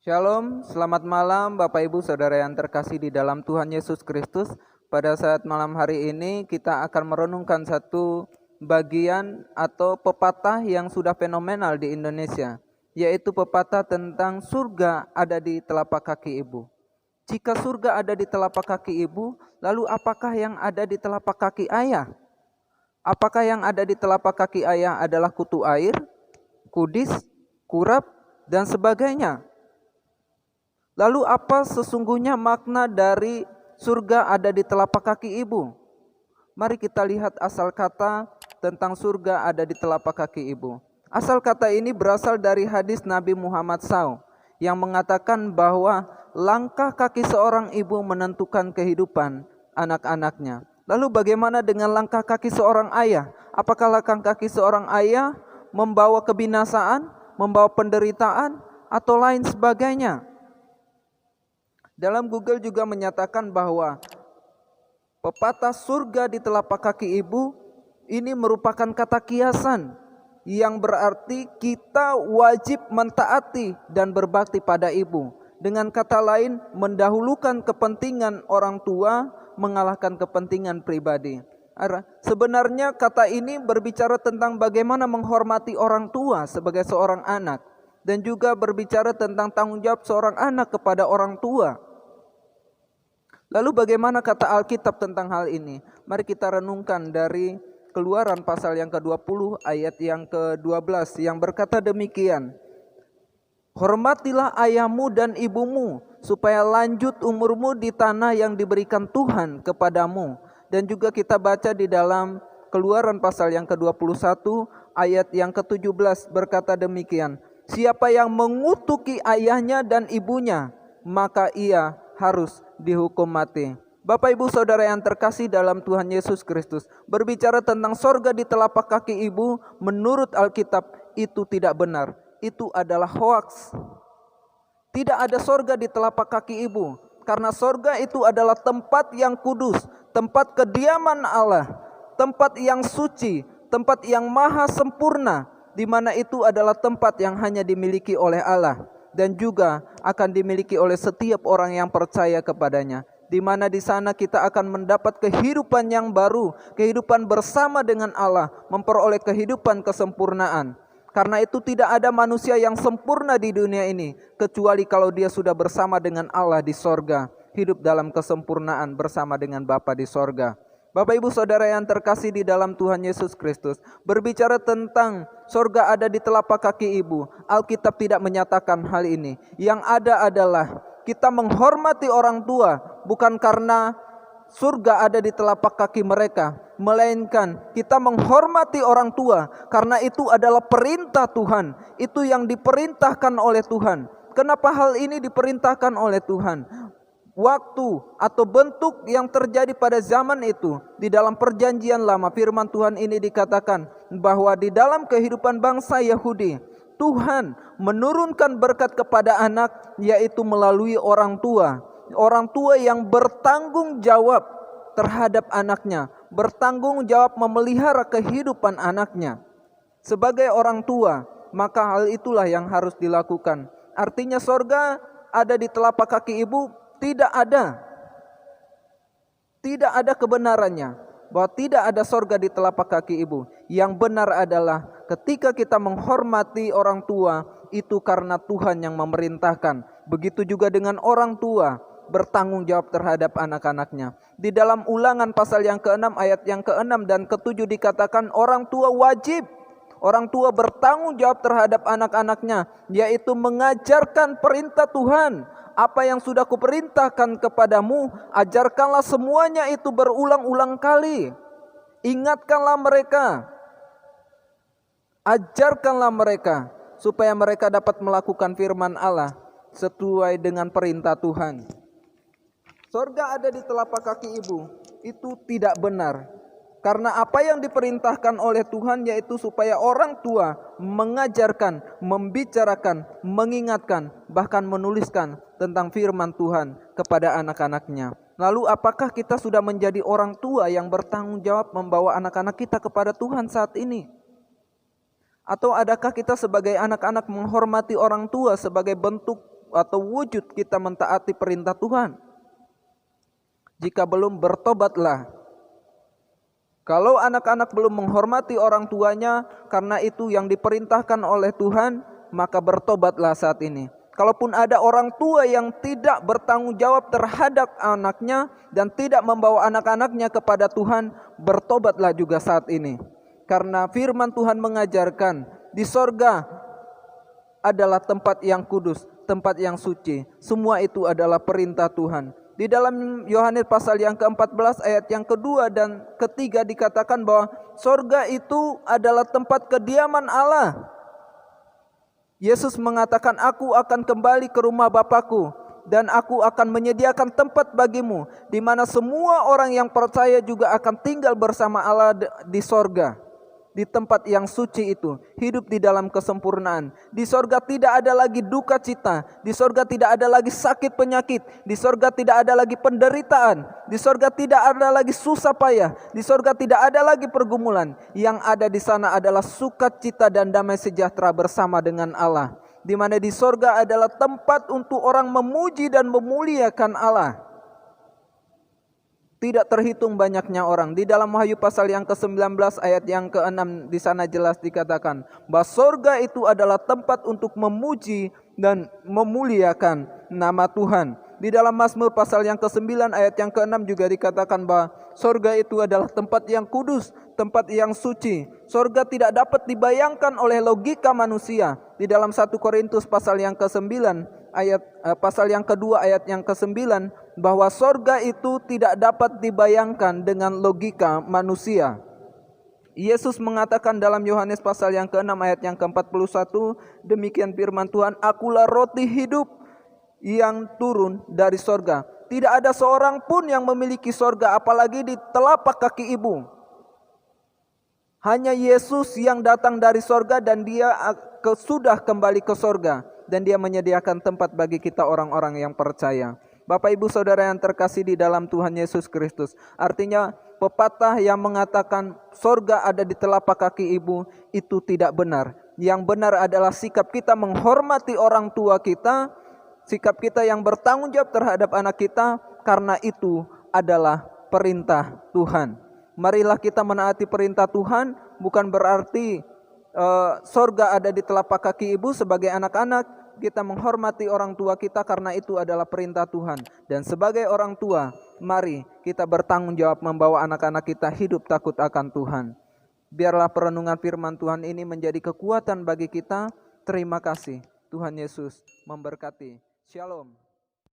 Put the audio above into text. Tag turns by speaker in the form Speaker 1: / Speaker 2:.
Speaker 1: Shalom, selamat malam Bapak Ibu Saudara yang terkasih di dalam Tuhan Yesus Kristus. Pada saat malam hari ini kita akan merenungkan satu bagian atau pepatah yang sudah fenomenal di Indonesia, yaitu pepatah tentang surga ada di telapak kaki ibu. Jika surga ada di telapak kaki ibu, lalu apakah yang ada di telapak kaki ayah? Apakah yang ada di telapak kaki ayah adalah kutu air, kudis, kurap, dan sebagainya? Lalu apa sesungguhnya makna dari surga ada di telapak kaki ibu? Mari kita lihat asal kata tentang surga ada di telapak kaki ibu. Asal kata ini berasal dari hadis Nabi Muhammad SAW yang mengatakan bahwa langkah kaki seorang ibu menentukan kehidupan anak-anaknya. Lalu bagaimana dengan langkah kaki seorang ayah? Apakah langkah kaki seorang ayah membawa kebinasaan, membawa penderitaan, atau lain sebagainya? Dalam Google juga menyatakan bahwa pepatah surga di telapak kaki ibu ini merupakan kata kiasan yang berarti kita wajib mentaati dan berbakti pada ibu. Dengan kata lain, mendahulukan kepentingan orang tua mengalahkan kepentingan pribadi. Sebenarnya kata ini berbicara tentang bagaimana menghormati orang tua sebagai seorang anak, dan juga berbicara tentang tanggung jawab seorang anak kepada orang tua. Lalu bagaimana kata Alkitab tentang hal ini? Mari kita renungkan dari Keluaran pasal yang ke-20 ayat yang ke-12 yang berkata demikian. Hormatilah ayahmu dan ibumu supaya lanjut umurmu di tanah yang diberikan Tuhan kepadamu. Dan juga kita baca di dalam Keluaran pasal yang ke-21 ayat yang ke-17 berkata demikian. Siapa yang mengutuki ayahnya dan ibunya, maka ia harus dihukum mati. Bapak Ibu Saudara yang terkasih dalam Tuhan Yesus Kristus, berbicara tentang sorga di telapak kaki ibu, menurut Alkitab itu tidak benar. Itu adalah hoaks. Tidak ada sorga di telapak kaki ibu, karena sorga itu adalah tempat yang kudus, tempat kediaman Allah, tempat yang suci, tempat yang maha sempurna, di mana itu adalah tempat yang hanya dimiliki oleh Allah dan juga akan dimiliki oleh setiap orang yang percaya kepadanya. Di mana di sana kita akan mendapat kehidupan yang baru, kehidupan bersama dengan Allah, memperoleh kehidupan kesempurnaan. Karena itu tidak ada manusia yang sempurna di dunia ini, kecuali kalau dia sudah bersama dengan Allah di sorga, hidup dalam kesempurnaan bersama dengan Bapa di sorga. Bapak Ibu Saudara yang terkasih di dalam Tuhan Yesus Kristus, berbicara tentang sorga ada di telapak kaki ibu, Alkitab tidak menyatakan hal ini. Yang ada adalah kita menghormati orang tua bukan karena surga ada di telapak kaki mereka, melainkan kita menghormati orang tua karena itu adalah perintah Tuhan. Itu yang diperintahkan oleh Tuhan. Kenapa hal ini diperintahkan oleh Tuhan? Waktu atau bentuk yang terjadi pada zaman itu di dalam perjanjian lama, firman Tuhan ini dikatakan bahwa di dalam kehidupan bangsa Yahudi, Tuhan menurunkan berkat kepada anak, yaitu melalui orang tua. Orang tua yang bertanggung jawab terhadap anaknya, bertanggung jawab memelihara kehidupan anaknya. Sebagai orang tua, maka hal itulah yang harus dilakukan. Artinya sorga ada di telapak kaki ibu, tidak ada kebenarannya bahwa tidak ada sorga di telapak kaki ibu. Yang benar adalah ketika kita menghormati orang tua, itu karena Tuhan yang memerintahkan. Begitu juga dengan orang tua bertanggung jawab terhadap anak-anaknya. Di dalam Ulangan pasal yang ke-6 ayat yang ke-6 dan ke-7 dikatakan orang tua wajib, orang tua bertanggung jawab terhadap anak-anaknya, yaitu mengajarkan perintah Tuhan. Apa yang sudah kuperintahkan kepadamu, ajarkanlah semuanya itu berulang-ulang kali. Ingatkanlah mereka, ajarkanlah mereka, supaya mereka dapat melakukan firman Allah sesuai dengan perintah Tuhan. Sorga ada di telapak kaki ibu, itu tidak benar. Karena apa yang diperintahkan oleh Tuhan yaitu supaya orang tua mengajarkan, membicarakan, mengingatkan, bahkan menuliskan tentang firman Tuhan kepada anak-anaknya. Lalu apakah kita sudah menjadi orang tua yang bertanggung jawab membawa anak-anak kita kepada Tuhan saat ini? Atau adakah kita sebagai anak-anak menghormati orang tua sebagai bentuk atau wujud kita mentaati perintah Tuhan? Jika belum, bertobatlah. Kalau anak-anak belum menghormati orang tuanya karena itu yang diperintahkan oleh Tuhan, maka bertobatlah saat ini. Kalaupun ada orang tua yang tidak bertanggung jawab terhadap anaknya dan tidak membawa anak-anaknya kepada Tuhan, bertobatlah juga saat ini. Karena firman Tuhan mengajarkan di sorga adalah tempat yang kudus, tempat yang suci. Semua itu adalah perintah Tuhan. Di dalam Yohanes pasal yang ke-14 ayat yang kedua dan ketiga dikatakan bahwa sorga itu adalah tempat kediaman Allah. Yesus mengatakan, aku akan kembali ke rumah Bapakku dan aku akan menyediakan tempat bagimu, di mana semua orang yang percaya juga akan tinggal bersama Allah di sorga. Di tempat yang suci itu, hidup di dalam kesempurnaan. Di sorga tidak ada lagi duka cita. Di sorga tidak ada lagi sakit penyakit. Di sorga tidak ada lagi penderitaan. Di sorga tidak ada lagi susah payah. Di sorga tidak ada lagi pergumulan. Yang ada di sana adalah sukacita dan damai sejahtera bersama dengan Allah. Di mana di sorga adalah tempat untuk orang memuji dan memuliakan Allah. Tidak terhitung banyaknya orang. Di dalam Wahyu pasal yang ke-19 ayat yang ke-6 di sana jelas dikatakan bahwa sorga itu adalah tempat untuk memuji dan memuliakan nama Tuhan. Di dalam Mazmur pasal yang ke-9 ayat yang ke-6 juga dikatakan bahwa sorga itu adalah tempat yang kudus, tempat yang suci. Sorga tidak dapat dibayangkan oleh logika manusia. Di dalam 1 Korintus pasal yang ke-9 ayat pasal yang kedua ayat yang ke-9 bahwa sorga itu tidak dapat dibayangkan dengan logika manusia. Yesus mengatakan dalam Yohanes pasal yang ke-6 ayat yang ke-41, demikian firman Tuhan, akulah roti hidup yang turun dari sorga. Tidak ada seorang pun yang memiliki sorga apalagi di telapak kaki ibu. Hanya Yesus yang datang dari sorga dan dia sudah kembali ke sorga. Dan dia menyediakan tempat bagi kita orang-orang yang percaya. Bapak ibu saudara yang terkasih di dalam Tuhan Yesus Kristus. Artinya pepatah yang mengatakan sorga ada di telapak kaki ibu itu tidak benar. Yang benar adalah sikap kita menghormati orang tua kita. Sikap kita yang bertanggung jawab terhadap anak kita. Karena itu adalah perintah Tuhan. Marilah kita menaati perintah Tuhan. Bukan berarti sorga ada di telapak kaki ibu. Sebagai anak-anak kita menghormati orang tua kita karena itu adalah perintah Tuhan. Dan sebagai orang tua, mari kita bertanggung jawab membawa anak-anak kita hidup takut akan Tuhan. Biarlah perenungan firman Tuhan ini menjadi kekuatan bagi kita. Terima kasih. Tuhan Yesus memberkati. Shalom.